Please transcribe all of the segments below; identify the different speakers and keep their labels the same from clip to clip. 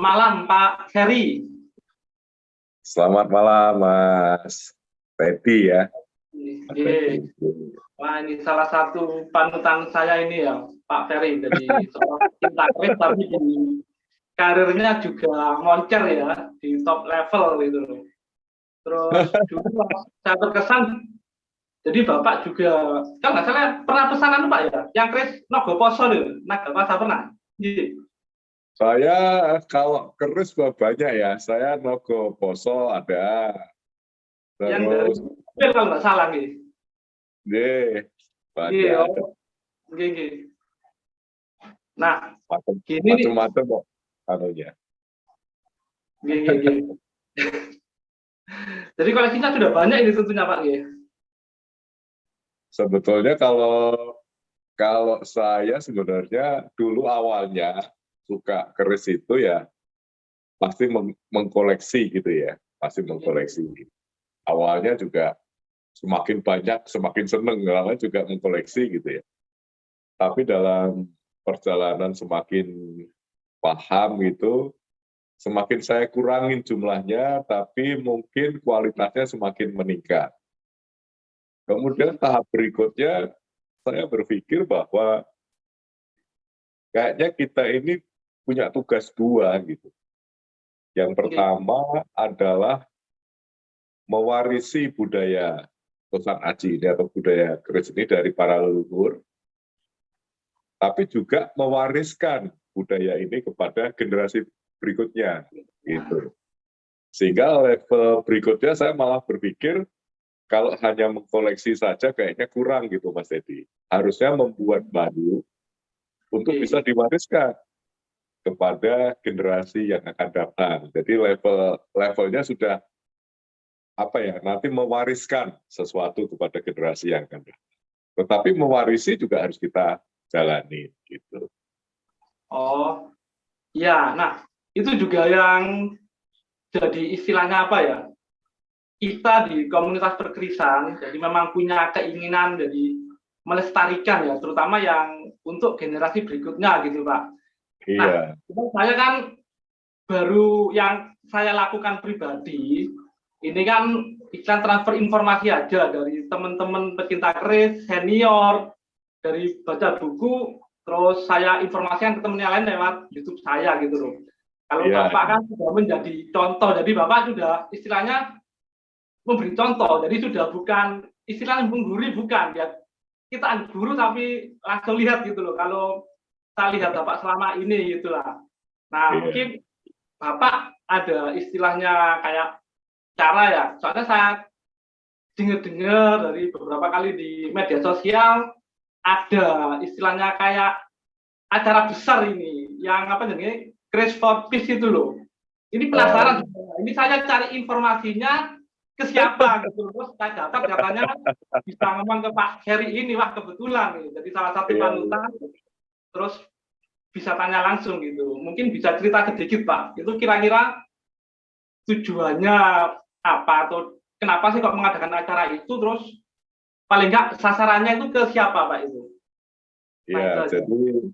Speaker 1: malam, Pak Ferry.
Speaker 2: Selamat malam, Mas Teddy ya. Mas
Speaker 1: Iya.
Speaker 2: Teddy.
Speaker 1: Wah, ini salah satu panutan saya ini ya, Pak Ferry. Jadi seorang cinta kris, tapi di karirnya juga moncer ya, di top level gitu. Terus dulu saya terkesan, jadi Bapak juga, kan nggak salah pernah pesanan Pak ya, yang kris Nogoposo itu, Nagapasa pernah? Iya.
Speaker 2: Saya kalau keris banyak ya. Saya Nogoposo ada.
Speaker 1: Yang dari
Speaker 2: Terus
Speaker 1: kalau nggak salah nih.
Speaker 2: deh banyak
Speaker 1: Iya,
Speaker 2: ada.
Speaker 1: gini. Nah, gini nih,
Speaker 2: Macam-macam kok anunya.
Speaker 1: gini. Jadi koleksinya sudah banyak ini tentunya Pak ya.
Speaker 2: Sebetulnya kalau saya sebenarnya dulu awalnya suka keris itu ya pasti mengkoleksi gitu ya. Pasti mengkoleksi. Awalnya juga semakin banyak, semakin seneng, namanya juga mengkoleksi gitu ya. Tapi dalam perjalanan semakin paham gitu, semakin saya kurangin jumlahnya, tapi mungkin kualitasnya semakin meningkat. Kemudian tahap berikutnya, saya berpikir bahwa kayaknya kita ini punya tugas dua gitu. Yang pertama adalah mewarisi budaya Tosan Aji ini atau budaya keris ini dari para leluhur, tapi juga mewariskan budaya ini kepada generasi berikutnya, gitu. Sehingga level berikutnya saya malah berpikir kalau hanya mengkoleksi saja kayaknya kurang gitu, Mas Edi. Harusnya membuat baru untuk bisa diwariskan kepada generasi yang akan datang. Jadi levelnya sudah apa ya? Nanti mewariskan sesuatu kepada generasi yang akan datang. Tetapi mewarisi juga harus kita jalani, gitu.
Speaker 1: Oh, ya. Nah, itu juga yang jadi istilahnya apa ya? Kita di komunitas perkerisan, jadi memang punya keinginan jadi melestarikan ya, terutama yang untuk generasi berikutnya gitu Pak. Nah,
Speaker 2: Iya.
Speaker 1: saya kan baru yang saya lakukan pribadi, ini kan iklan transfer informasi aja dari teman-teman pecinta keris, senior, dari baca buku, terus saya informasikan ke teman yang lain lewat YouTube saya gitu loh. Kalau Bapak kan sudah menjadi contoh, jadi Bapak sudah istilahnya memberi contoh, jadi sudah bukan istilahnya menggurui, bukan ya, kita guru tapi langsung lihat gitu loh, kalau saya lihat Bapak selama ini gitulah. Nah, mungkin Bapak ada istilahnya kayak cara ya, soalnya saya dengar dari beberapa kali di media sosial ada istilahnya kayak acara besar ini yang apa namanya Grace for Peace itu loh. Ini penasaran, ini saya cari informasinya ke siapa gitu, terus saya dapat katanya bisa ngomong ke Pak Ferry ini, wah kebetulan nih, jadi salah satu panutan, terus bisa tanya langsung gitu. Mungkin bisa cerita sedikit Pak, itu kira-kira tujuannya apa atau kenapa sih kok mengadakan acara itu, terus paling nggak sasarannya itu ke siapa Pak itu?
Speaker 2: Iya, jadi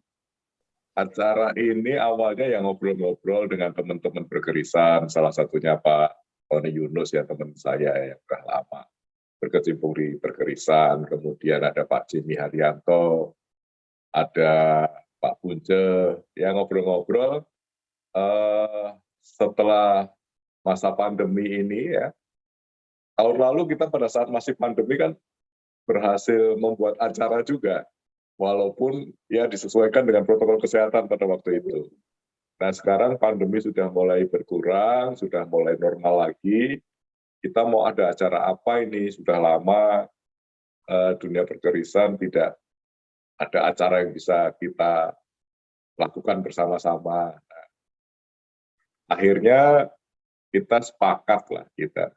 Speaker 2: acara ini awalnya yang ngobrol-ngobrol dengan teman-teman berkerisan, salah satunya Pak Tony Yunus ya, teman saya yang sudah lama berkecimpung di berkerisan, kemudian ada Pak Jimmy Haryanto, ada Pak Punce, yang ngobrol-ngobrol setelah masa pandemi ini ya. Tahun lalu kita pada saat masih pandemi kan berhasil membuat acara juga, walaupun ya disesuaikan dengan protokol kesehatan pada waktu itu. Nah sekarang pandemi sudah mulai berkurang, sudah mulai normal lagi. Kita mau ada acara apa ini? Sudah lama dunia perkerisan tidak ada acara yang bisa kita lakukan bersama-sama. Nah, akhirnya kita sepakat lah, kita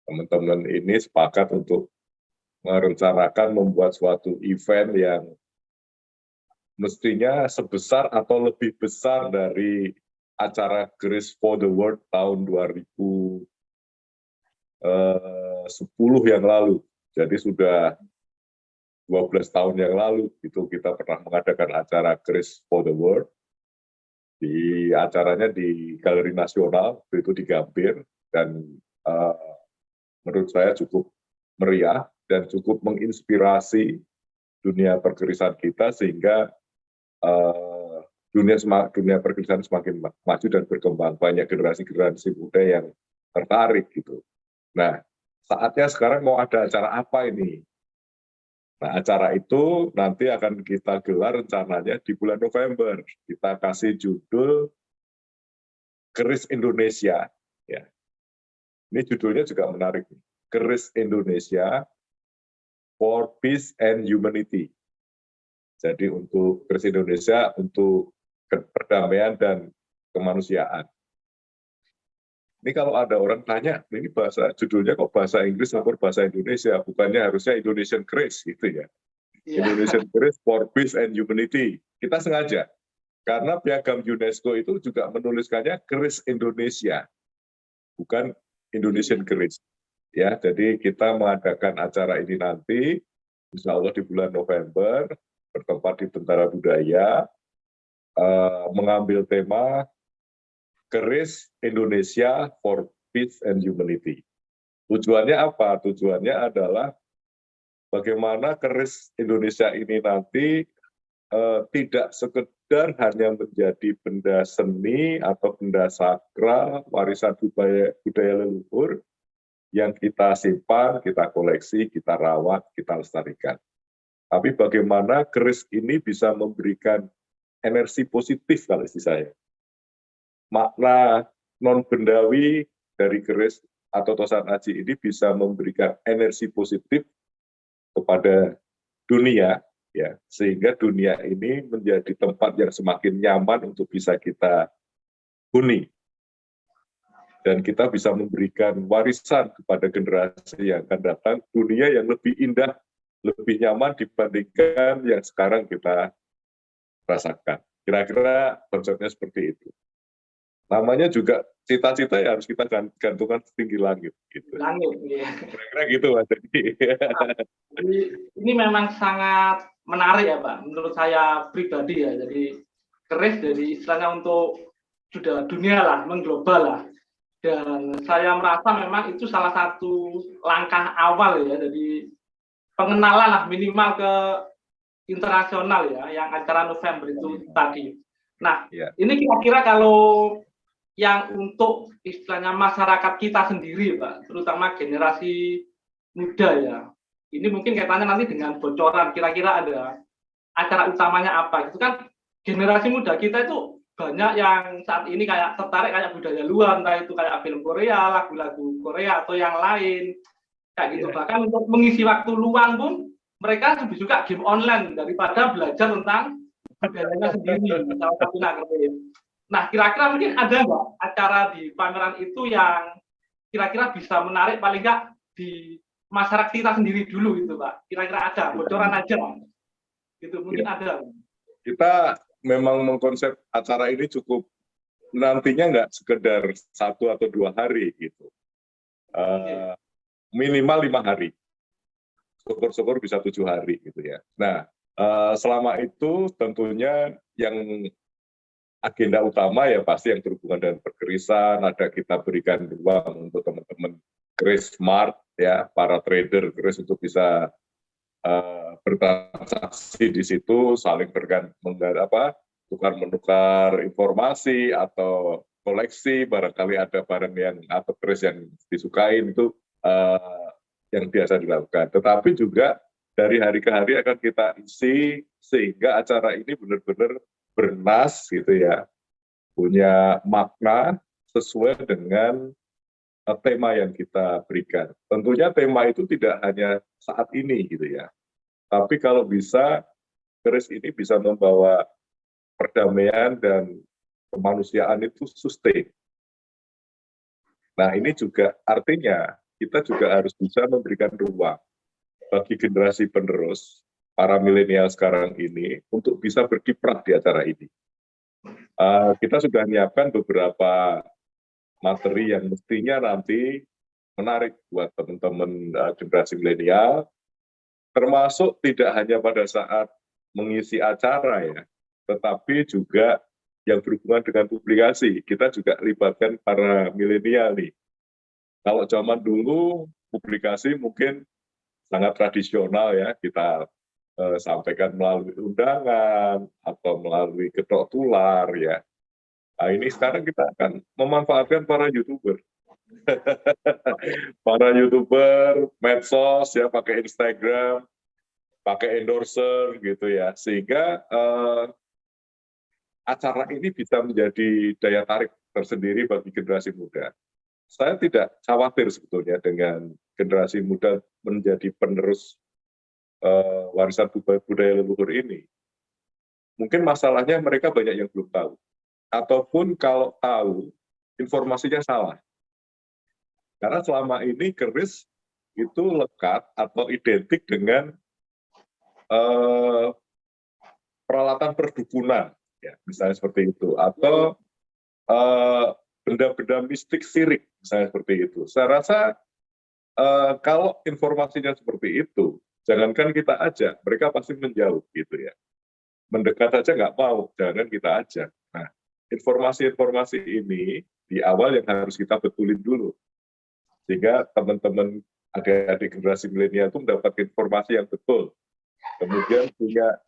Speaker 2: teman-teman ini sepakat untuk merencanakan membuat suatu event yang mestinya sebesar atau lebih besar dari acara Grace for the World tahun 2010 yang lalu. Jadi sudah 12 tahun yang lalu itu kita pernah mengadakan acara Grace for the World di acaranya di Galeri Nasional, itu di Gambir, dan menurut saya cukup meriah dan cukup menginspirasi dunia perkerisan kita, sehingga dunia perkerisan semakin maju dan berkembang, banyak generasi-generasi muda yang tertarik gitu. Nah, saatnya sekarang mau ada acara apa ini? Nah, acara itu nanti akan kita gelar rencananya di bulan November. Kita kasih judul Keris Indonesia. Ya. Ini judulnya juga menarik. Keris Indonesia for Peace and Humanity. Jadi untuk Keris Indonesia untuk perdamaian dan kemanusiaan. Ini kalau ada orang tanya, ini judulnya kok bahasa Inggris atau bahasa Indonesia? Bukannya harusnya Indonesian Keris gitu ya? Indonesian Keris for Peace and Humanity. Kita sengaja, karena piagam UNESCO itu juga menuliskannya Keris Indonesia, bukan Indonesian Keris. Ya, jadi kita mengadakan acara ini nanti, insya Allah di bulan November, bertempat di Tentara Budaya, mengambil tema Keris Indonesia for Peace and Humanity. Tujuannya apa? Tujuannya adalah bagaimana keris Indonesia ini nanti tidak sekedar hanya menjadi benda seni atau benda sakral, warisan budaya leluhur yang kita simpan, kita koleksi, kita rawat, kita lestarikan. Tapi bagaimana keris ini bisa memberikan energi positif kalau istilah saya. Makna non-bendawi dari keris atau tosan aji ini bisa memberikan energi positif kepada dunia, ya, sehingga dunia ini menjadi tempat yang semakin nyaman untuk bisa kita huni. Dan kita bisa memberikan warisan kepada generasi yang akan datang, dunia yang lebih indah, lebih nyaman dibandingkan yang sekarang kita rasakan. Kira-kira konsepnya seperti itu. Namanya juga cita-cita ya harus kita gantungkan setinggi langit. Gitu.
Speaker 1: Langit, ya.
Speaker 2: Kira-kira gitu, Mas.
Speaker 1: Ini memang sangat menarik ya, Pak. Menurut saya pribadi ya. Jadi keris jadi istilahnya untuk sudah dunia lah, mengglobal lah. Dan saya merasa memang itu salah satu langkah awal ya. Jadi pengenalan lah minimal ke internasional ya, yang acara November itu tadi. Nah, ini kira-kira kalau yang untuk istilahnya masyarakat kita sendiri, Pak, terutama generasi muda ya. Ini mungkin kaitannya nanti dengan bocoran, kira-kira ada acara utamanya apa. Itu kan generasi muda kita itu banyak yang saat ini kayak tertarik kayak budaya luar, entah itu kayak film Korea, lagu-lagu Korea atau yang lain. Kayak gitu. Bahkan untuk mengisi waktu luang pun mereka lebih suka game online daripada belajar tentang budayanya sendiri. Salah satunya. Nah, kira-kira mungkin ada nggak acara di pameran itu yang kira-kira bisa menarik paling nggak di masyarakat kita sendiri dulu gitu, Pak? Kira-kira ada, bocoran aja, gitu mungkin ada.
Speaker 2: Kita memang mengkonsep acara ini cukup nantinya nggak sekedar 1 atau 2 hari gitu, minimal 5 hari, syukur-syukur bisa 7 hari gitu ya. Nah, selama itu tentunya yang agenda utama ya pasti yang berhubungan dengan perkerisan, ada kita berikan ruang untuk teman-teman keris smart ya, para trader keris untuk bisa bertransaksi di situ, saling tukar menukar informasi atau koleksi, barangkali ada barang yang atau keris yang disukai itu yang biasa dilakukan. Tetapi juga dari hari ke hari akan kita isi sehingga acara ini benar-benar bernas gitu ya, punya makna sesuai dengan tema yang kita berikan. Tentunya tema itu tidak hanya saat ini gitu ya, tapi kalau bisa keris ini bisa membawa perdamaian dan kemanusiaan itu sustain. Nah, ini juga artinya kita juga harus bisa memberikan ruang bagi generasi penerus para milenial sekarang ini untuk bisa berkiprah di acara ini. Kita sudah menyiapkan beberapa materi yang mestinya nanti menarik buat teman-teman generasi milenial, termasuk tidak hanya pada saat mengisi acara ya, tetapi juga yang berhubungan dengan publikasi. Kita juga libatkan para milenial nih. Kalau zaman dulu publikasi mungkin sangat tradisional ya, kita sampaikan melalui undangan atau melalui ketok tular ya. Nah, ini sekarang kita akan memanfaatkan para YouTuber. Para YouTuber, medsos ya, pakai Instagram, pakai endorser gitu ya, sehingga acara ini bisa menjadi daya tarik tersendiri bagi generasi muda. Saya tidak khawatir sebetulnya dengan generasi muda menjadi penerus warisan budaya leluhur ini. Mungkin masalahnya mereka banyak yang belum tahu. Ataupun kalau tahu, informasinya salah. Karena selama ini keris itu lekat atau identik dengan peralatan perdukunan, ya, misalnya seperti itu, atau benda-benda mistik sirik, misalnya seperti itu. Saya rasa kalau informasinya seperti itu, jangankan kita ajak, mereka pasti menjauh gitu ya. Mendekat saja nggak mau, jangan kita ajak. Nah, informasi-informasi ini di awal yang harus kita betulin dulu, sehingga teman-teman adik-adik generasi milenial itu mendapatkan informasi yang betul. Kemudian punya,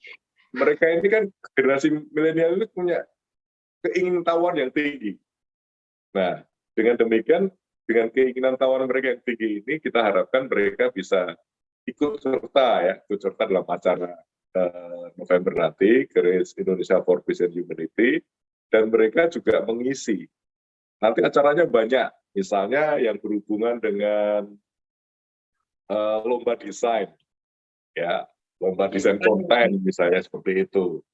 Speaker 2: mereka ini kan generasi milenial itu punya keingintahuan yang tinggi. Nah, dengan demikian, dengan keinginan tahuan mereka yang tinggi ini, kita harapkan mereka bisa ikut serta dalam acara November nanti, Keris Indonesia for Peace and Humanity, dan mereka juga mengisi. Nanti acaranya banyak, misalnya yang berhubungan dengan lomba desain, ya, lomba desain konten misalnya seperti itu,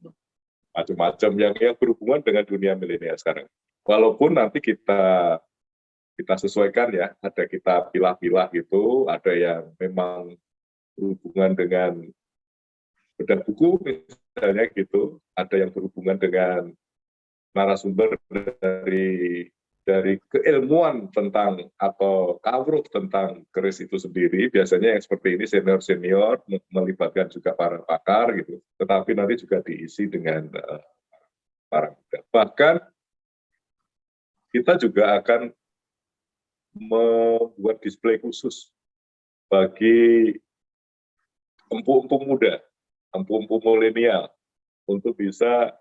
Speaker 2: macam-macam yang berhubungan dengan dunia milenial sekarang. Walaupun nanti kita sesuaikan ya, ada kita pilah-pilah gitu, ada yang memang berhubungan dengan bedah buku misalnya gitu, ada yang berhubungan dengan narasumber dari keilmuan tentang atau kawruh tentang keris itu sendiri. Biasanya yang seperti ini senior melibatkan juga para pakar gitu, tetapi nanti juga diisi dengan para muda. Bahkan kita juga akan membuat display khusus bagi empu-empu muda, empu-empu milenial untuk bisa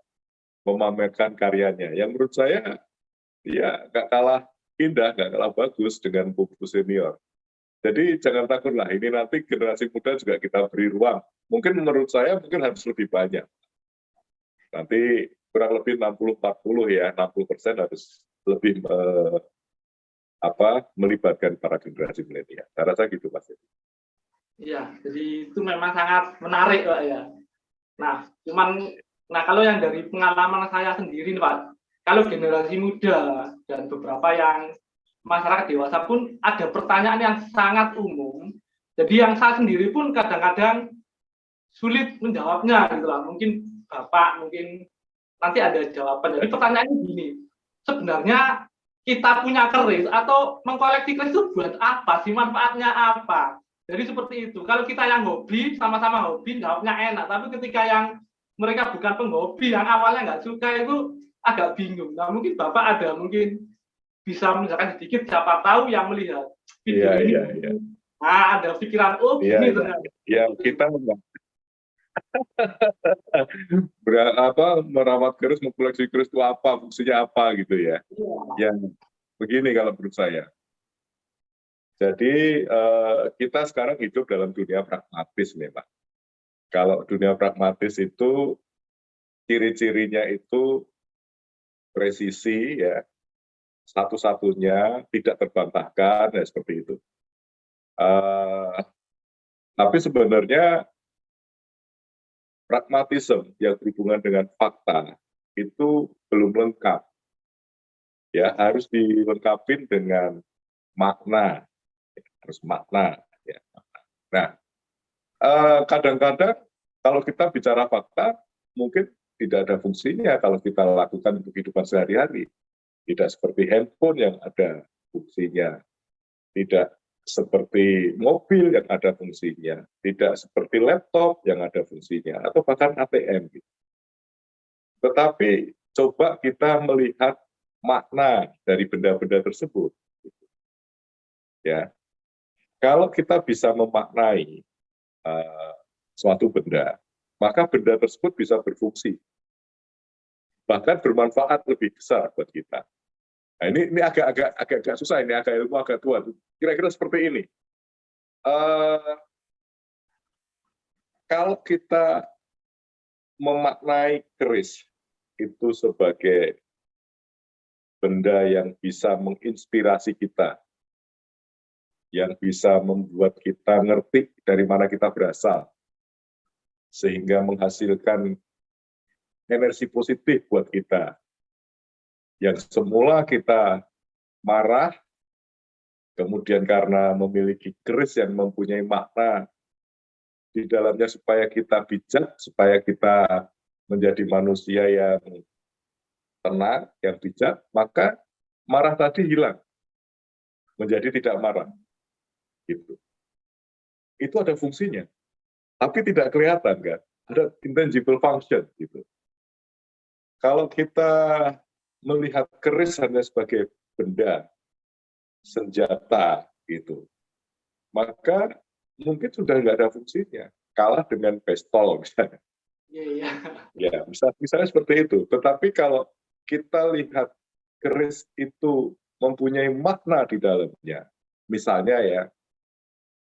Speaker 2: memamerkan karyanya. Yang menurut saya ya nggak kalah indah, nggak kalah bagus dengan buku senior. Jadi jangan takutlah, ini nanti generasi muda juga kita beri ruang. Mungkin menurut saya mungkin harus lebih banyak. Nanti kurang lebih 60-40 ya, 60% harus lebih melibatkan para generasi milenial. Saya rasa gitu Mas.
Speaker 1: Iya, jadi itu memang sangat menarik Pak ya. Nah, kalau yang dari pengalaman saya sendiri nih Pak, kalau generasi muda dan beberapa yang masyarakat dewasa pun ada pertanyaan yang sangat umum. Jadi yang saya sendiri pun kadang-kadang sulit menjawabnya gitu lah. Mungkin Bapak mungkin nanti ada jawaban. Jadi pertanyaannya gini, sebenarnya kita punya keris atau mengkoleksi keris itu buat apa sih, manfaatnya apa? Jadi seperti itu. Kalau kita yang hobi, sama-sama hobi, jawabnya enak. Tapi ketika yang mereka bukan penghobi, yang awalnya nggak suka itu agak bingung. Nah mungkin Bapak ada mungkin bisa menjelaskan sedikit, siapa tahu yang melihat video ini.
Speaker 2: Iya.
Speaker 1: Nah ada pikiran, oh gini ternyata.
Speaker 2: Ya kita merawat keris, mengkoleksi keris itu apa, fungsinya apa gitu ya. Yang begini kalau menurut saya. Jadi kita sekarang hidup dalam dunia pragmatis memang. Kalau dunia pragmatis itu ciri-cirinya itu presisi ya, satu-satunya tidak terbantahkan ya seperti itu. Tapi sebenarnya pragmatisme yang berhubungan dengan fakta itu belum lengkap. Ya, harus dilengkapi dengan makna. Harus makna. Ya. Nah, kadang-kadang kalau kita bicara fakta, mungkin tidak ada fungsinya kalau kita lakukan untuk kehidupan sehari-hari. Tidak seperti handphone yang ada fungsinya. Tidak seperti mobil yang ada fungsinya. Tidak seperti laptop yang ada fungsinya. Atau bahkan ATM. Gitu. Tetapi coba kita melihat makna dari benda-benda tersebut. Ya, kalau kita bisa memaknai suatu benda, maka benda tersebut bisa berfungsi, bahkan bermanfaat lebih besar buat kita. Nah, ini agak susah, ini agak ilmu agak tua. Kira-kira seperti ini. Kalau kita memaknai keris itu sebagai benda yang bisa menginspirasi kita, yang bisa membuat kita ngerti dari mana kita berasal, sehingga menghasilkan energi positif buat kita. Yang semula kita marah, kemudian karena memiliki keris yang mempunyai makna di dalamnya supaya kita bijak, supaya kita menjadi manusia yang tenang, yang bijak, maka marah tadi hilang, menjadi tidak marah. Gitu. Itu ada fungsinya, tapi tidak kelihatan kan? Ada intangible function gitu. Kalau kita melihat keris hanya sebagai benda, senjata gitu, maka mungkin sudah nggak ada fungsinya, kalah dengan pistol misalnya. Ya, misalnya seperti itu. Tetapi kalau kita lihat keris itu mempunyai makna di dalamnya, misalnya ya,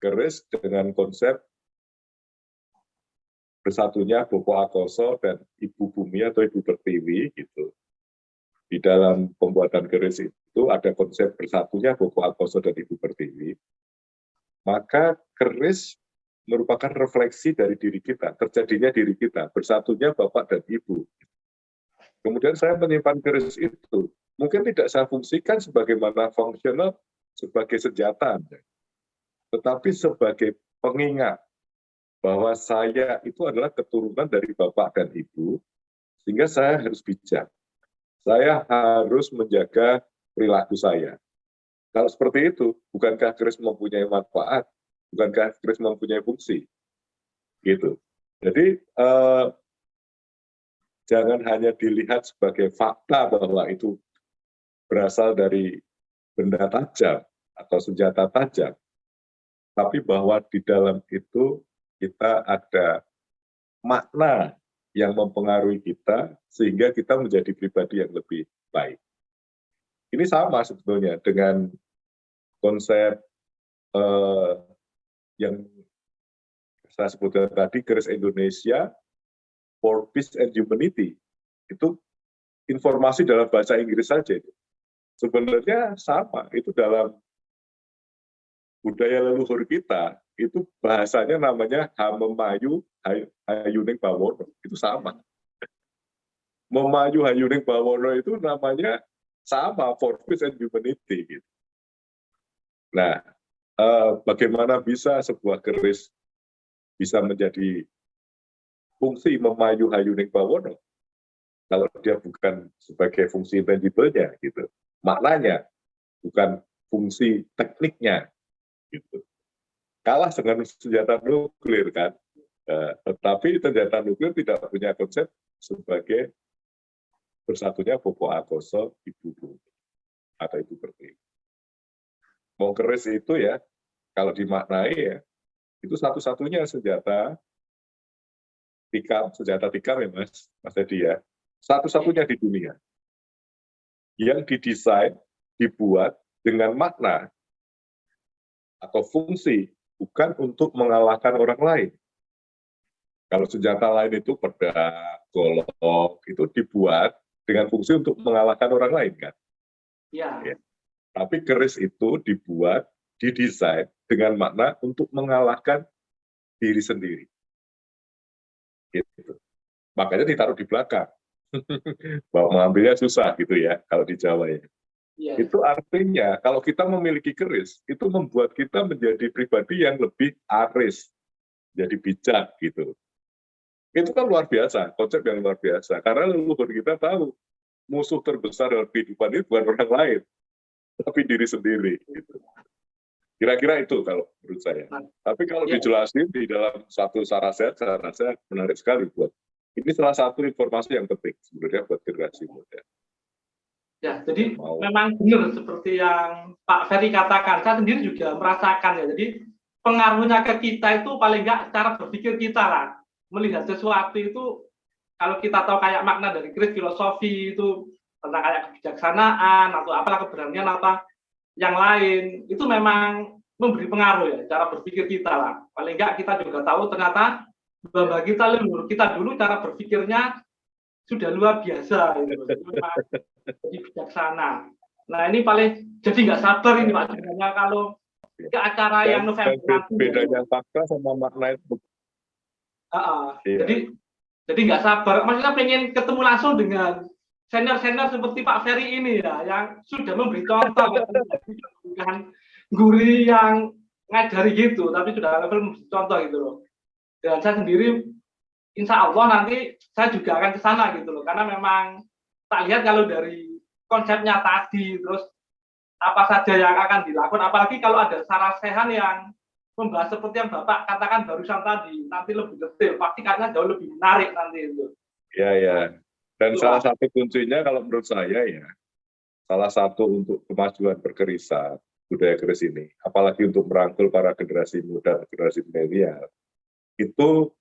Speaker 2: keris dengan konsep bersatunya Bopo Akoso dan Ibu Bumi atau Ibu Pertiwi gitu. Di dalam pembuatan keris itu ada konsep bersatunya Bopo Akoso dan Ibu Pertiwi. Maka keris merupakan refleksi dari diri kita, terjadinya diri kita, bersatunya Bapak dan Ibu. Kemudian saya menyimpan keris itu, mungkin tidak saya fungsikan sebagaimana fungsional sebagai senjata, tetapi sebagai pengingat bahwa saya itu adalah keturunan dari Bapak dan Ibu, sehingga saya harus bijak. Saya harus menjaga perilaku saya. Kalau seperti itu, bukankah keris mempunyai manfaat? Bukankah keris mempunyai fungsi? Gitu. Jadi, jangan hanya dilihat sebagai fakta bahwa itu berasal dari benda tajam atau senjata tajam, tapi bahwa di dalam itu kita ada makna yang mempengaruhi kita sehingga kita menjadi pribadi yang lebih baik. Ini sama sebetulnya dengan konsep yang saya sebutkan tadi, keris Indonesia for Peace and Humanity. Itu informasi dalam bahasa Inggris saja. Sebenarnya sama, itu dalam budaya leluhur kita, itu bahasanya namanya Hamemayu Hayuning Bawono, itu sama. Memayu Hayuning Bawono itu namanya sama, for peace and humanity. Gitu. Nah, bagaimana bisa sebuah keris bisa menjadi fungsi Memayu Hayuning Bawono kalau dia bukan sebagai fungsi intangible-nya, gitu. Maknanya, bukan fungsi tekniknya. Gitu. Kalah dengan senjata nuklir kan, tetapi senjata nuklir tidak punya konsep sebagai bersatunya Bopo Akoso Ibu Bumi atau Ibu Pertiwi. Mau keris itu ya, kalau dimaknai ya, itu satu-satunya senjata tikam ya Mas Edi ya, satu-satunya di dunia yang didesain, dibuat dengan makna atau fungsi bukan untuk mengalahkan orang lain. Kalau senjata lain itu pedang, golok, itu dibuat dengan fungsi untuk mengalahkan orang lain kan. Ya. Tapi keris itu dibuat, didesain dengan makna untuk mengalahkan diri sendiri. Gitu. Makanya ditaruh di belakang. Bahwa mengambilnya susah gitu ya, kalau di Jawa ya. Itu artinya kalau kita memiliki keris, itu membuat kita menjadi pribadi yang lebih aris, jadi bijak gitu. Itu kan luar biasa, konsep yang luar biasa. Karena leluhur kita tahu, musuh terbesar dalam kehidupan itu bukan orang lain, tapi diri sendiri. Gitu. Kira-kira itu kalau menurut saya. Tapi kalau dijelasin di dalam satu saraset, saya rasa menarik sekali buat Ini salah satu informasi yang penting sebenarnya buat generasi muda.
Speaker 1: Ya, jadi memang benar seperti yang Pak Ferry katakan. Saya sendiri juga merasakan ya. Jadi pengaruhnya ke kita itu paling nggak cara berpikir kita lah. Melihat sesuatu itu, kalau kita tahu kayak makna dari Chris filosofi itu tentang kayak kebijaksanaan atau apalah keberanian apa yang lain, itu memang memberi pengaruh ya cara berpikir kita lah. Paling nggak kita juga tahu ternyata bapak kita, leluhur kita dulu cara berpikirnya sudah luar biasa gitu. Jadi bijaksana. Nah ini paling jadi nggak sabar ini Pak sebenarnya kalau ke acara yang November nanti.
Speaker 2: Bedanya fakta sama makna itu.
Speaker 1: Jadi nggak sabar. Maksudnya pengen ketemu langsung dengan senior-senior seperti Pak Ferry ini ya, yang sudah memberi contoh, bukan guru yang ngajari gitu, tapi sudah level memberi contoh gitu loh. Dan saya sendiri, insya Allah nanti saya juga akan ke sana gitu loh, karena memang tak lihat kalau dari konsepnya tadi, terus apa saja yang akan dilakukan, apalagi kalau ada sarasehan yang membahas seperti yang Bapak katakan barusan tadi, nanti lebih detail, pasti kayaknya jauh lebih menarik nanti itu.
Speaker 2: Ya. Dan salah satu kuncinya kalau menurut saya ya, salah satu untuk kemajuan berkerisan budaya keris ini, apalagi untuk merangkul para generasi muda, generasi milenial, itu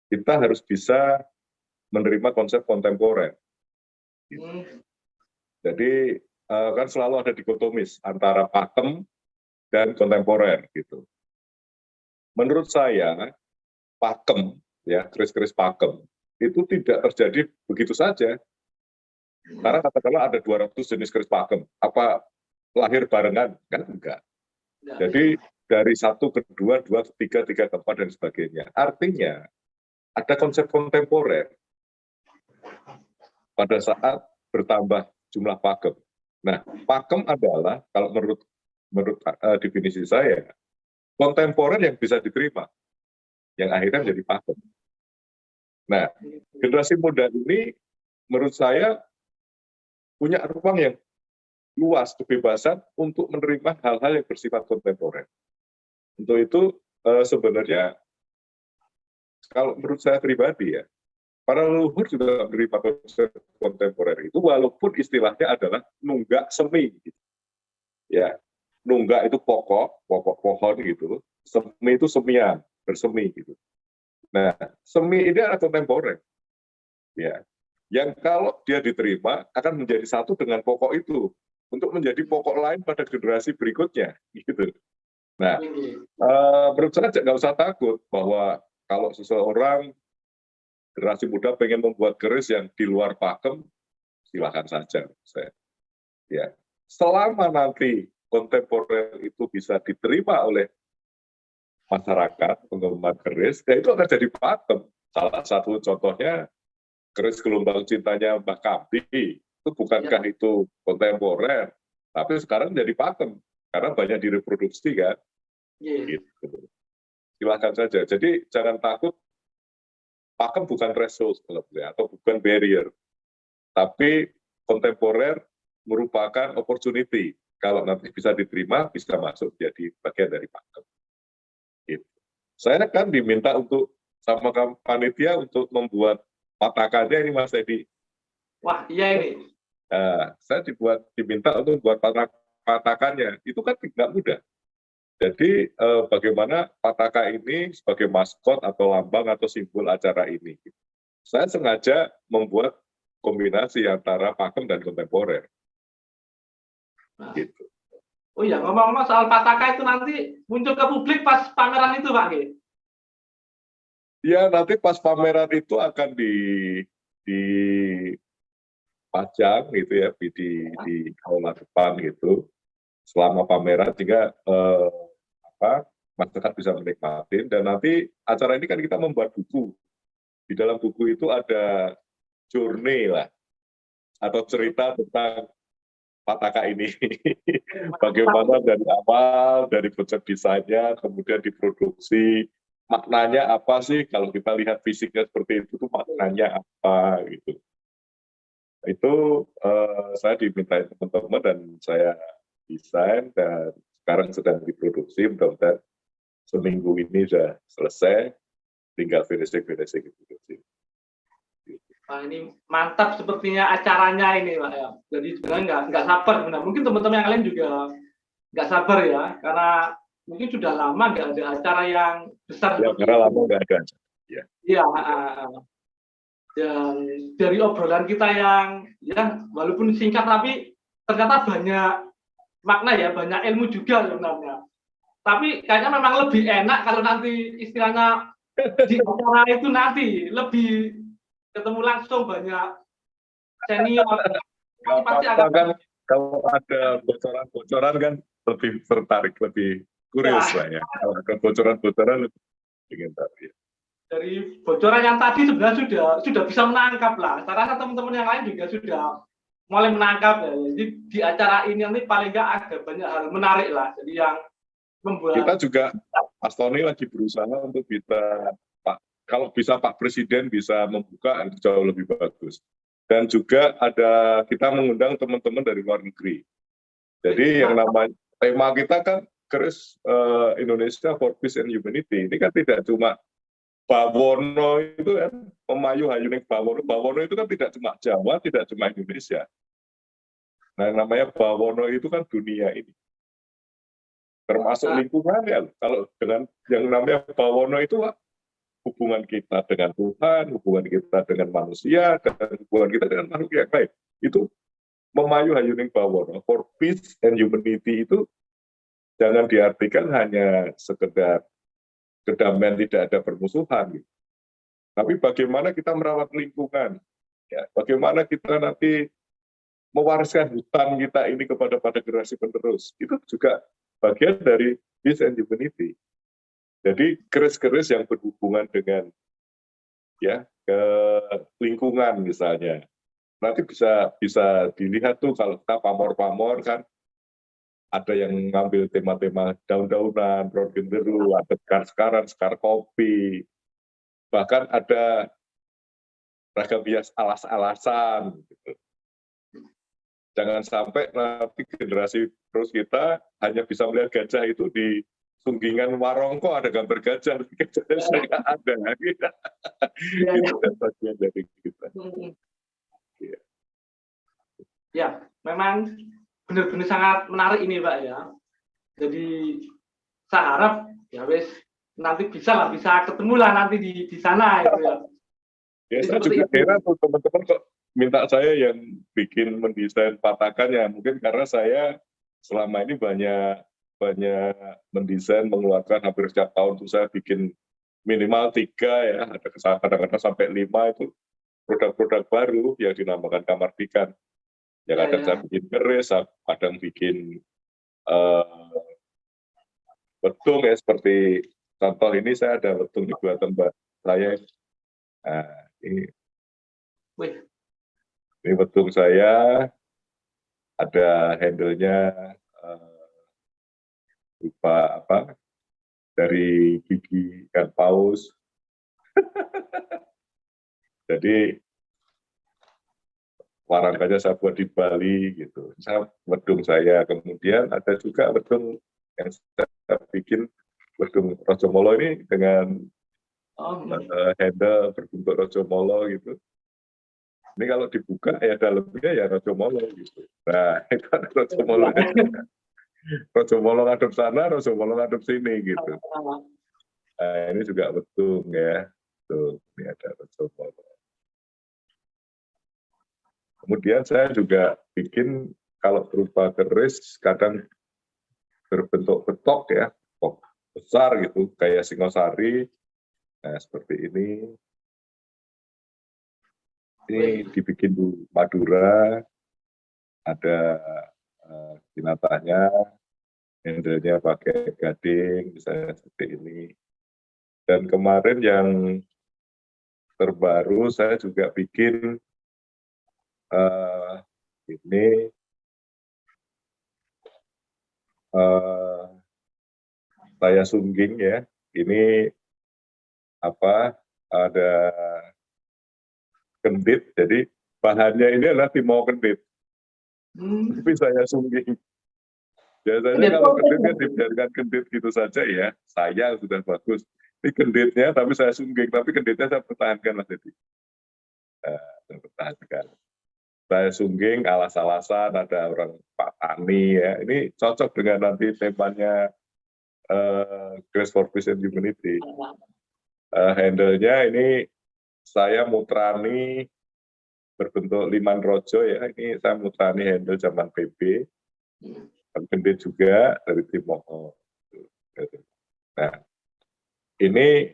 Speaker 2: kita harus bisa menerima konsep kontemporer. Jadi kan selalu ada dikotomis antara pakem dan kontemporer gitu. Menurut saya pakem ya, keris-keris pakem itu tidak terjadi begitu saja. Karena katakanlah ada 200 jenis keris pakem, apa lahir barengan? Kan enggak. Jadi dari 1 ke 2, 2 ke 3, 3 ke 4 dan sebagainya. Artinya ada konsep kontemporer pada saat bertambah jumlah pakem. Nah, pakem adalah kalau menurut definisi saya kontemporer yang bisa diterima, yang akhirnya menjadi pakem. Nah, generasi muda ini menurut saya punya ruang yang luas, kebebasan untuk menerima hal-hal yang bersifat kontemporer. Untuk itu sebenarnya kalau menurut saya pribadi ya, para leluhur juga menerima konsep kontemporer itu, walaupun istilahnya adalah nunggak semi. Gitu. Ya, nunggak itu pokok pohon gitu, semi itu semian, bersemi gitu. Nah, semi ini adalah kontemporer. Ya, yang kalau dia diterima akan menjadi satu dengan pokok itu untuk menjadi pokok lain pada generasi berikutnya gitu. Nah, menurut saya nggak usah takut bahwa kalau seseorang generasi muda pengen membuat keris yang di luar pakem, silakan saja. Ya, selama nanti kontemporer itu bisa diterima oleh masyarakat penggemar keris, ya itu akan jadi pakem. Salah satu contohnya keris gelombang cintanya Mbak Kambi, itu bukankah itu kontemporer, tapi sekarang jadi pakem karena banyak direproduksi kan. Gitu. Silakan saja. Jadi jangan takut, pakem bukan threshold atau bukan barrier, tapi kontemporer merupakan opportunity. Kalau nanti bisa diterima, bisa masuk jadi bagian dari pakem. Gitu. Saya kan diminta untuk sama panitia untuk membuat patakannya ini Mas Edi.
Speaker 1: Wah, iya ini.
Speaker 2: Saya diminta untuk membuat patakannya. Itu kan tidak mudah. Jadi bagaimana pataka ini sebagai maskot atau lambang atau simbol acara ini. Saya sengaja membuat kombinasi antara pakem dan kontemporer. Gitu.
Speaker 1: Oh iya, ngomong-ngomong soal pataka itu nanti muncul ke publik pas pameran itu Pak G?
Speaker 2: Ya, nanti pas pameran itu akan dipajang gitu ya, di aula depan gitu selama pameran, sehingga masyarakat bisa menikmati. Dan nanti acara ini kan kita membuat buku. Di dalam buku itu ada journey lah, atau cerita tentang pataka ini. Bagaimana dari awal, dari konsep desainnya, kemudian diproduksi, maknanya apa sih kalau kita lihat fisiknya seperti itu, tuh maknanya apa gitu. Itu saya diminta teman-teman dan saya desain dan sekarang sedang diproduksi. Mudah-mudahan seminggu ini sudah selesai, tinggal finishing diproduksi.
Speaker 1: Wah, ini mantap sepertinya acaranya ini Pak ya. Jadi sebenarnya nggak sabar benar. Mungkin teman-teman yang lain juga nggak sabar ya, karena mungkin sudah lama nggak ada acara yang besar
Speaker 2: Ya,
Speaker 1: seperti
Speaker 2: karena
Speaker 1: ini.
Speaker 2: lama nggak ada. Ya.
Speaker 1: Iya, dan dari obrolan kita yang ya walaupun singkat tapi ternyata banyak makna ya, banyak ilmu juga sebenarnya. Tapi kayaknya memang lebih enak kalau nanti istilahnya di acara itu nanti lebih ketemu langsung banyak senior.
Speaker 2: Nggak
Speaker 1: Pasti
Speaker 2: apa-apa
Speaker 1: akan
Speaker 2: kan, kalau ada bocoran-bocoran kan lebih tertarik, lebih curious
Speaker 1: ya,
Speaker 2: lah ya. Kalau ada bocoran-bocoran lebih ingin tahu ya.
Speaker 1: dari bocoran yang tadi sebenarnya sudah bisa menangkap lah. Saya rasa teman-teman yang lain juga sudah mulai menangkap ya. Jadi di acara ini nanti paling nggak ada banyak hal menarik lah. Jadi yang
Speaker 2: Kita
Speaker 1: membuat
Speaker 2: juga, Mas Tony lagi berusaha untuk kita, kalau bisa Pak Presiden bisa membuka, itu jauh lebih bagus. Dan juga ada, kita mengundang teman-teman dari luar negeri. Jadi yang namanya, tema kita kan Keris Indonesia for Peace and Humanity. Ini kan tidak cuma Bawono itu kan, Memayu Hayuning Bawono. Bawono itu kan tidak cuma Jawa, tidak cuma Indonesia. Nah, yang namanya Bawono itu kan dunia ini. Termasuk lingkungannya. Kalau dengan yang namanya Bawono itu hubungan kita dengan Tuhan, hubungan kita dengan manusia, dan hubungan kita dengan makhluk yang lain. Itu Memayu Hayuning Bawono for Peace and Humanity itu jangan diartikan hanya sekedar kedamaian, tidak ada permusuhan. Gitu. Tapi bagaimana kita merawat lingkungan, ya, bagaimana kita nanti mewariskan hutan kita ini kepada generasi penerus, itu juga bagian dari peace and humanity. Jadi keris-keris yang berhubungan dengan ya ke lingkungan misalnya, nanti bisa dilihat tuh kalau kita pamor-pamor kan. Ada yang ngambil tema-tema daun-daunan, pohon genderu, ada sekar-sekaran, sekar kopi, bahkan ada ragam hias alas-alasan. Gitu. Jangan sampai nanti generasi terus kita hanya bisa melihat gajah itu di Sunggingan Warongko ada gambar gajah, gajahnya saya ada. Itu kan bagian dari kita.
Speaker 1: Ya, memang benar-benar sangat menarik ini Pak ya. Jadi saya harap ya wes nanti bisa ketemu lah nanti di sana itu ya.
Speaker 2: Ya saya juga heran tuh teman-teman kok minta saya yang bikin mendesain patakannya. Mungkin karena saya selama ini banyak mendesain, mengeluarkan hampir setiap tahun tuh saya bikin minimal 3 ya, ada kadang-kadang sampai 5 itu produk-produk baru yang dinamakan Kamardikan. Ya kadang saya bikin keris, kadang bikin wedung ya, seperti contoh ini saya ada wedung buatan Mbak saya. Nah, ini wedung saya, ada handle-nya berupa apa? Dari gigi ikan paus. Jadi warangkanya saya buat di Bali gitu. Wedung saya, kemudian ada juga wedung yang saya bikin, wedung Rojomolo ini dengan handle berbentuk Rojomolo gitu. Ini kalau dibuka ya dalamnya ya Rojomolo gitu. Nah, itu ada Rojomolo. Rojomolo ngadep sana, Rojomolo ngadep sini gitu. Nah, ini juga wedung ya. Tuh, ini ada Rojomolo. Kemudian saya juga bikin kalau berupa keris kadang berbentuk betok ya, betok besar gitu, kayak Singosari. Nah, seperti ini. Ini dibikin di Madura, ada binatangnya, handle-nya pakai gading, misalnya seperti ini. Dan kemarin yang terbaru saya juga bikin ini saya sungging ya. Ini apa? Ada kendit, jadi bahannya ini adalah timau kendit. Tapi saya sungging. Biasanya kalau kendit kan dibiarkan kendit gitu saja ya, sayang sudah bagus. Ini kenditnya, tapi saya sungging, tapi kenditnya saya pertahankan lah jadi. Mempertahankan. Saya sungging, alas-alasan, ada orang Pak Tani ya. Ini cocok dengan nanti temanya Grace for Peace and Humanity. Handle-nya ini saya mutrani berbentuk liman rojo ya. Ini saya mutrani handle zaman PB. Gede juga dari Timoho. Nah, ini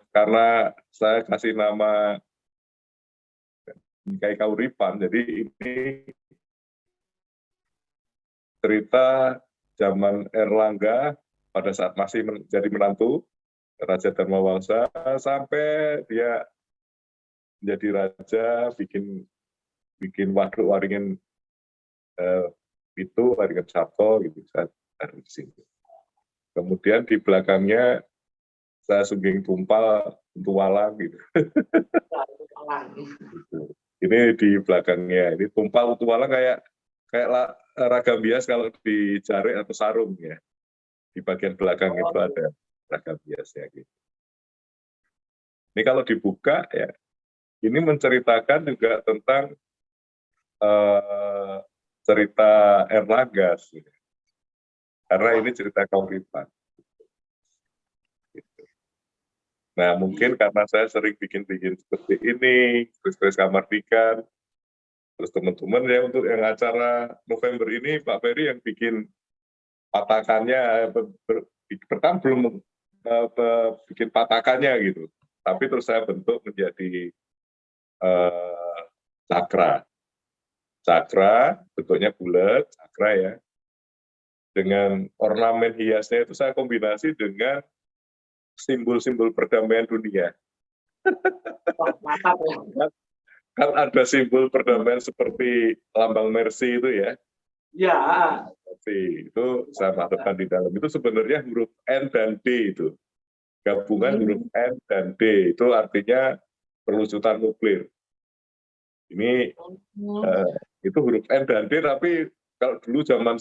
Speaker 2: karena saya kasih nama Kai Kauripan, jadi ini cerita zaman Erlangga pada saat masih menjadi menantu Raja Dharmawangsa sampai dia menjadi raja, bikin waduk waringin itu waringin Sabto gitu saya dari sini. Kemudian di belakangnya saya sungging tumpal untuk walang gitu. Ini di belakangnya, ini tumpal untuk walang kayak ragam bias kalau di jarik atau sarung ya. Di bagian belakang itu ada ragam biasnya gitu. Ini kalau dibuka ya, ini menceritakan juga tentang cerita Erlangga, karena ini cerita Kauripan. Nah, mungkin karena saya sering bikin-bikin seperti ini, terus kamardikan, terus teman-teman ya untuk yang acara November ini, Pak Ferry yang bikin patakannya, pertama belum bikin patakannya gitu, tapi terus saya bentuk menjadi cakra, bentuknya bulat, cakra ya, dengan ornamen hiasnya itu saya kombinasi dengan simbol-simbol perdamaian dunia. Kan ada simbol perdamaian seperti lambang Mercy itu ya.
Speaker 1: Ya.
Speaker 2: Itu saya masukkan di dalam. Itu sebenarnya huruf N dan D itu. Gabungan huruf N dan D. Itu artinya perlucutan nuklir. Ini itu huruf N dan D, tapi kalau dulu zaman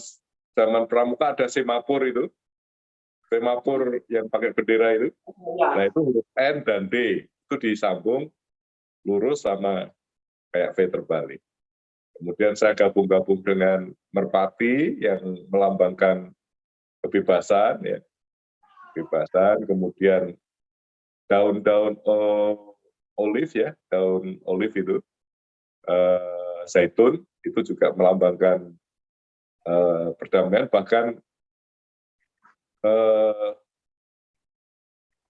Speaker 2: pramuka ada semapur itu. Semapur yang pakai bendera itu. Nah, itu huruf N dan D. Itu disambung lurus sama kayak V terbalik. Kemudian saya gabung-gabung dengan merpati yang melambangkan kebebasan, ya, kebebasan. Kemudian daun-daun olive ya, daun olive itu zaitun itu juga melambangkan perdamaian. Bahkan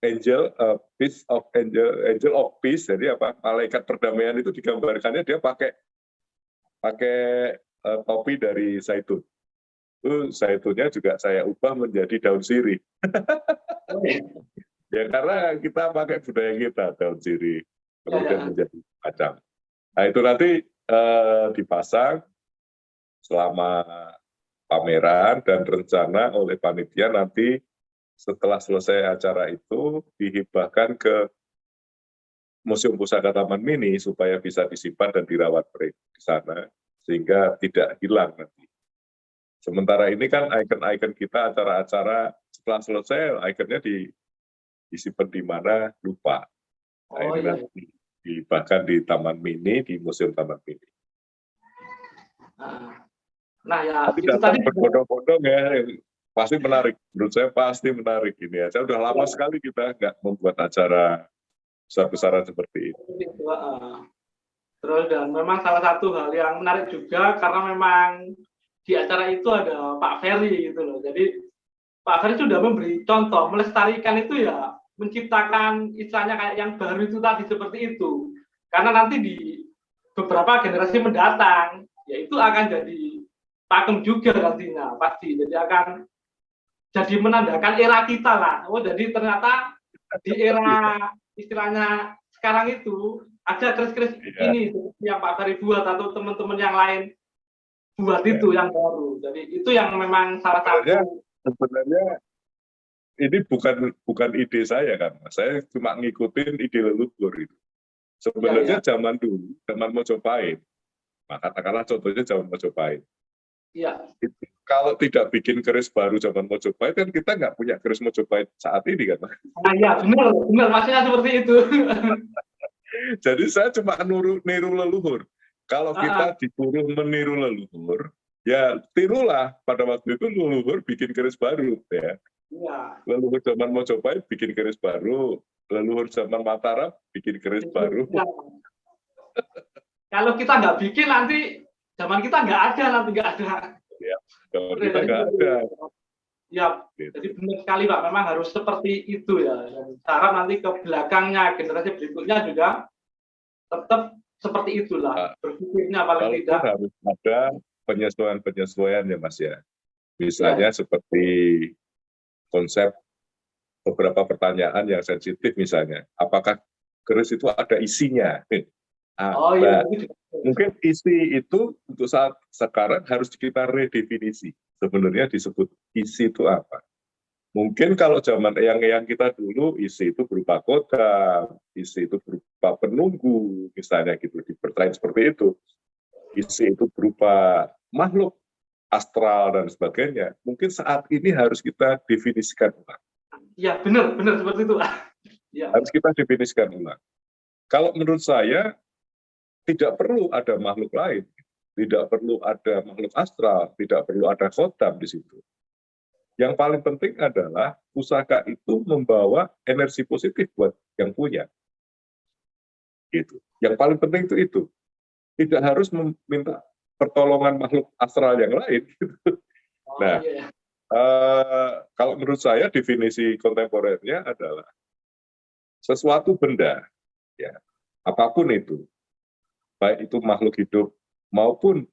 Speaker 2: angel of peace, jadi apa? Malaikat perdamaian itu digambarkannya dia pakai topi dari zaitun. Itu zaitunnya juga saya ubah menjadi daun sirih. Ya karena kita pakai budaya kita daun sirih, kemudian menjadi macam. Nah itu nanti dipasang selama pameran dan rencana oleh panitia nanti setelah selesai acara itu dihibahkan ke Museum Pusaka Taman Mini supaya bisa disimpan dan dirawat di sana sehingga tidak hilang nanti. Sementara ini kan ikon-ikon kita acara-acara setelah selesai ikonnya disimpan di mana lupa. Nah, ini nanti bahkan di Taman Mini, di Museum Taman Mini.
Speaker 1: Nah ya,
Speaker 2: tapi
Speaker 1: itu tadi
Speaker 2: berbondong-bondong ya, pasti menarik. Menurut saya pasti menarik ini ya. Saya udah lama sekali kita nggak membuat acara besar-besaran seperti ini.
Speaker 1: Terus dan memang salah satu hal yang menarik juga karena memang di acara itu ada Pak Ferry gitu loh. Jadi Pak Ferry sudah memberi contoh melestarikan itu ya, menciptakan istilahnya kayak yang baru itu tadi seperti itu. Karena nanti di beberapa generasi mendatang ya itu akan jadi pakem juga nantinya pasti. Jadi akan jadi menandakan era kita lah. Oh jadi ternyata di era istilahnya sekarang itu ada keris-keris ini yang Pak Ferry buat atau teman-teman yang lain buat itu yang baru. Jadi itu yang memang salah satu.
Speaker 2: Sebenarnya ini bukan ide saya kan, saya cuma ngikutin ide leluhur itu. Sebenarnya zaman dulu, zaman Mojopahit, katakanlah contohnya zaman Mojopahit.
Speaker 1: Iya.
Speaker 2: Kalau tidak bikin keris baru zaman Mojopahit kan kita nggak punya keris Mojopahit saat ini kan.
Speaker 1: Nah, iya benar maksudnya seperti itu.
Speaker 2: Jadi saya cuma niru leluhur. Kalau
Speaker 1: Ah, ah,
Speaker 2: kita disuruh meniru leluhur, ya tirulah. Pada waktu itu leluhur bikin keris baru, ya.
Speaker 1: iya.
Speaker 2: Leluhur zaman Mojopahit bikin keris baru, leluhur zaman Mataram bikin keris baru.
Speaker 1: Ya. Kalau kita nggak bikin nanti zaman kita nggak ada, nanti nggak ada.
Speaker 2: Ya, kalau
Speaker 1: Oke,
Speaker 2: kita
Speaker 1: jadi
Speaker 2: nggak ada.
Speaker 1: ya,
Speaker 2: Gitu.
Speaker 1: jadi benar sekali Pak, memang harus seperti itu ya. Dan harap nanti ke belakangnya, generasi berikutnya juga tetap seperti itulah
Speaker 2: Nah,
Speaker 1: berpikirnya paling
Speaker 2: kalaupun
Speaker 1: tidak.
Speaker 2: harus ada penyesuaian-penyesuaian ya Mas ya.
Speaker 1: Ya,
Speaker 2: Misalnya seperti konsep beberapa pertanyaan yang sensitif misalnya. Apakah keris itu ada isinya?
Speaker 1: oh iya,
Speaker 2: Nah,
Speaker 1: itu juga.
Speaker 2: mungkin isi itu untuk saat sekarang harus kita redefinisi. Sebenarnya disebut isi itu apa? Mungkin kalau zaman yang kita dulu isi itu berupa kota, isi itu berupa penunggu, misalnya gitu, dipercaya seperti itu. Isi itu berupa makhluk astral dan sebagainya. Mungkin saat ini harus kita definisikan ulang.
Speaker 1: Ya, benar, benar seperti itu Pak. Ya,
Speaker 2: Harus kita definisikan ulang. Kalau menurut saya tidak perlu ada makhluk lain, tidak perlu ada makhluk astral, tidak perlu ada khotam di situ. Yang paling penting adalah pusaka itu membawa energi positif buat yang punya. Gitu. Yang paling penting itu. Tidak harus meminta pertolongan makhluk astral yang lain. Gitu.
Speaker 1: oh
Speaker 2: Nah,
Speaker 1: iya.
Speaker 2: kalau menurut saya definisi kontemporernya adalah sesuatu benda, ya, apapun itu, baik itu makhluk hidup maupun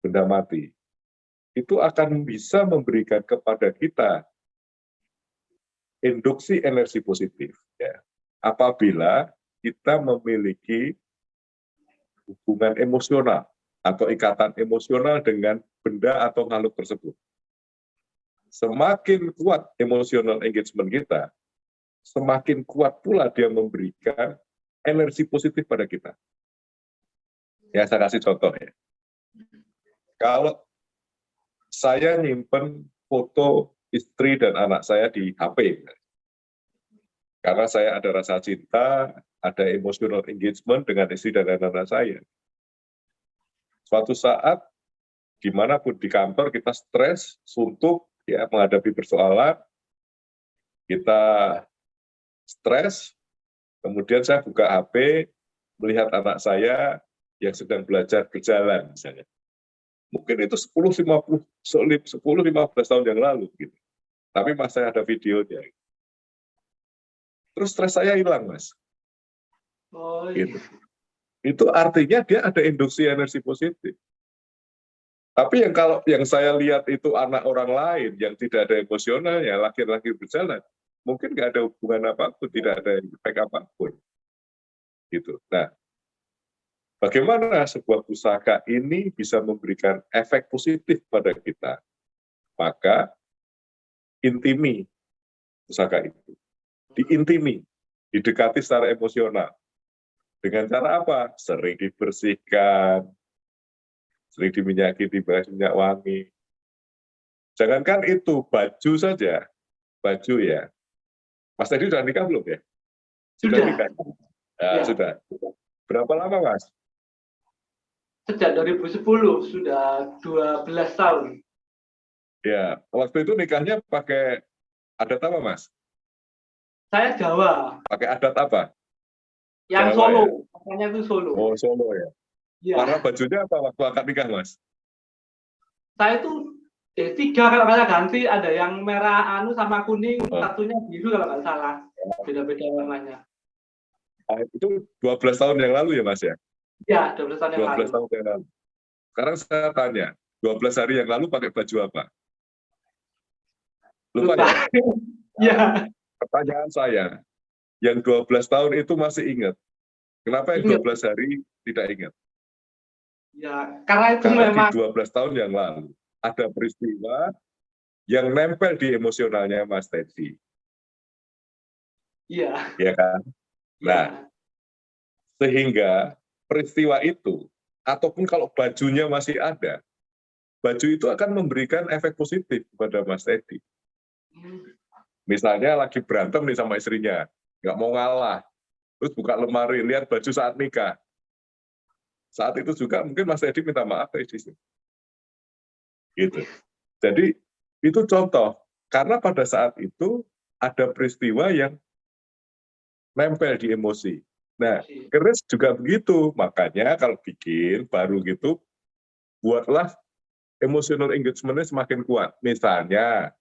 Speaker 2: benda mati, itu akan bisa memberikan kepada kita induksi energi positif, ya, apabila kita memiliki hubungan emosional atau ikatan emosional dengan benda atau makhluk tersebut. Semakin kuat emosional engagement kita, semakin kuat pula dia memberikan energi positif pada kita. Ya, saya kasih contoh ya. Kalau saya nyimpen foto istri dan anak saya di HP, karena saya ada rasa cinta, ada emotional engagement dengan istri dan anak-anak saya. Suatu saat, dimanapun di kantor, kita stres, suntuk, ya, menghadapi persoalan, kita stres, kemudian saya buka HP, melihat anak saya yang sedang belajar berjalan, misalnya. Mungkin itu 10-15 tahun yang lalu. Gitu. Tapi Mas, saya ada videonya. Terus stres saya hilang, Mas.
Speaker 1: Oh
Speaker 2: Gitu.
Speaker 1: iya.
Speaker 2: Itu artinya dia ada induksi energi positif. Tapi kalau yang saya lihat itu anak orang lain yang tidak ada emosionalnya, laki-laki berjalan, mungkin nggak ada hubungan apapun, tidak ada efek apapun. Gitu. Nah, bagaimana sebuah pusaka ini bisa memberikan efek positif pada kita? Maka intimi pusaka itu. Diintimi, didekati secara emosional. Dengan cara apa? Sering dibersihkan, sering diminyaki, dibahas minyak wangi. Jangankan itu, baju saja. Baju ya. Mas tadi sudah nikah belum ya? Sudah
Speaker 1: Sudah.
Speaker 2: nikah? Ya,
Speaker 1: Ya.
Speaker 2: sudah. Berapa lama, Mas?
Speaker 1: Sejak 2010 sudah 12 tahun.
Speaker 2: Ya, waktu itu nikahnya pakai adat apa, Mas?
Speaker 1: Saya Jawa,
Speaker 2: Pakai adat apa?
Speaker 1: yang
Speaker 2: Jawa ya?
Speaker 1: Solo, makanya itu Solo.
Speaker 2: Oh, Solo ya. Warna
Speaker 1: Ya,
Speaker 2: bajunya apa waktu akad nikah, Mas?
Speaker 1: saya itu tiga kalau nggak salah ganti, ada yang merah anu sama kuning,
Speaker 2: Oh.
Speaker 1: satunya biru kalau nggak salah, beda-beda warnanya.
Speaker 2: Nah, itu 12 tahun yang lalu ya, Mas ya?
Speaker 1: Ya, 12 tahun yang
Speaker 2: 12
Speaker 1: lalu.
Speaker 2: tahun yang lalu. Sekarang saya tanya, 12 hari yang lalu pakai baju apa? Lupa ya?
Speaker 1: Ya,
Speaker 2: Pertanyaan saya, yang 12 tahun itu masih ingat. Kenapa yang
Speaker 1: ingat.
Speaker 2: 12 hari tidak ingat?
Speaker 1: Ya, karena itu
Speaker 2: Karena
Speaker 1: memang
Speaker 2: di 12 tahun yang lalu ada peristiwa yang nempel di emosionalnya Mas Teddy.
Speaker 1: iya.
Speaker 2: Ya kan? Nah,
Speaker 1: Ya.
Speaker 2: sehingga peristiwa itu, ataupun kalau bajunya masih ada, baju itu akan memberikan efek positif kepada Mas Teddy. Misalnya lagi berantem nih sama istrinya, nggak mau ngalah, terus buka lemari, lihat baju saat nikah. Saat itu juga mungkin Mas Edi minta maaf ke istri. Gitu. Jadi itu contoh, karena pada saat itu ada peristiwa yang nempel di emosi. Nah, keris juga begitu, makanya kalau bikin baru gitu, buatlah emotional engagement-nya semakin kuat. Misalnya,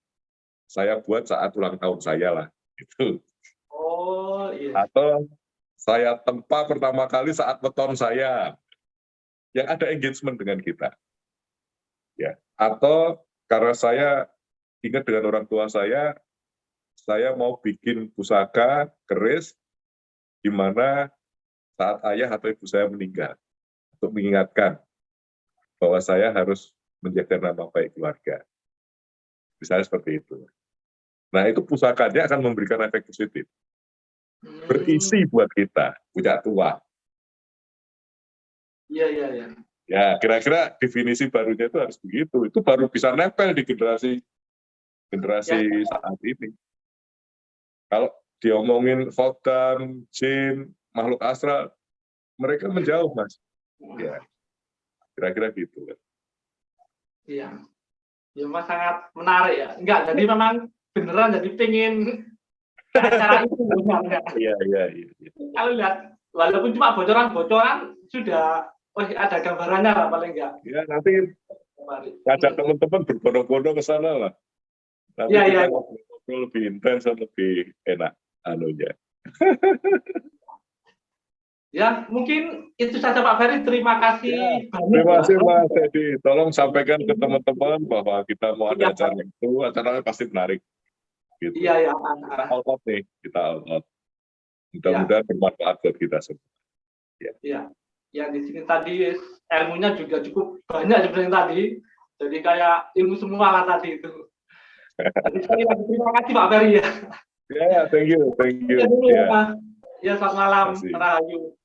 Speaker 2: saya buat saat ulang tahun saya lah, gitu.
Speaker 1: Oh iya.
Speaker 2: Atau saya tempa pertama kali saat weton saya, yang ada engagement dengan kita. Ya. Atau karena saya ingat dengan orang tua saya mau bikin pusaka keris di mana saat ayah atau ibu saya meninggal, untuk mengingatkan bahwa saya harus menjaga nama baik keluarga. Misalnya seperti itu. Nah, itu pusakanya akan memberikan efek positif. Berisi buat kita, punya tua.
Speaker 1: Iya.
Speaker 2: Ya, kira-kira definisi barunya itu harus begitu. Itu baru bisa nempel di generasi saat ini. Kalau diomongin Vodan, jin, makhluk astral, mereka menjauh, Mas. Ya, kira-kira gitu.
Speaker 1: Iya. Ya Mas sangat menarik ya. Enggak, jadi memang beneran jadi pengen cara itu benar.
Speaker 2: Iya.
Speaker 1: Kalau lihat, walaupun cuma bocoran-bocoran sudah ada gambarannya lah paling enggak.
Speaker 2: Ya, nanti ngajak teman-teman berbondong-bondong ke sana lah. Nanti kita ngobrol lebih intens dan lebih enak anunya.
Speaker 1: Ya, mungkin itu saja Pak Ferry. Terima kasih banyak.
Speaker 2: Terima kasih Mas Edi. Tolong sampaikan ke teman-teman bahwa kita mau ada acara itu, acaranya pasti menarik. Gitu.
Speaker 1: Iya.
Speaker 2: Kita all out nih, kita all out. Mudah-mudahan bermanfaat buat kita semua.
Speaker 1: Iya. Ya di sini tadi ilmunya juga cukup banyak sebenarnya tadi. Jadi kayak ilmu semua lah tadi itu. Jadi sekali lagi terima kasih Pak Ferry ya.
Speaker 2: Ya, thank you.
Speaker 1: Ya, selamat malam. Rahayu.